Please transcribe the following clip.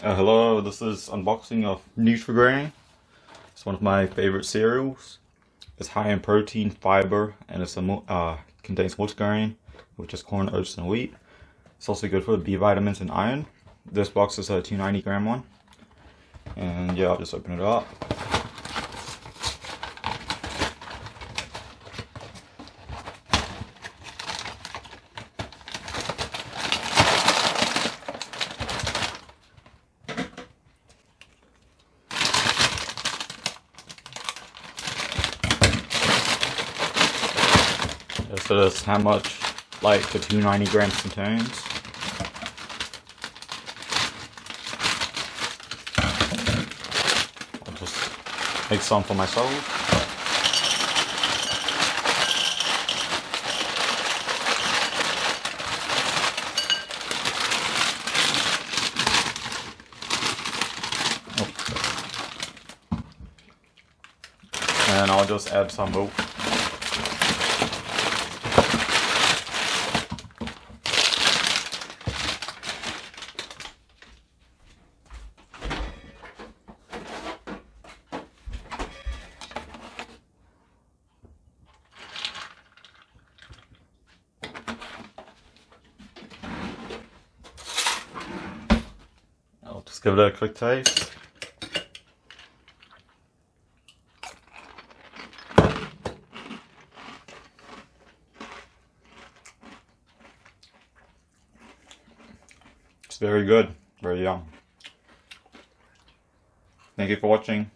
Hello, this is unboxing of NutriGrain. It's one of my favorite cereals. It's high in protein, fiber, and contains multigrain, which is corn, oats, and wheat. It's also good for B vitamins and iron. This box is a 290-gram one. And yeah, I'll just open it up. This is how much like the 290 grams contains. I'll just make some for myself. And I'll just add some milk. I'll just give it a quick taste. It's very good, very yum. Thank you for watching.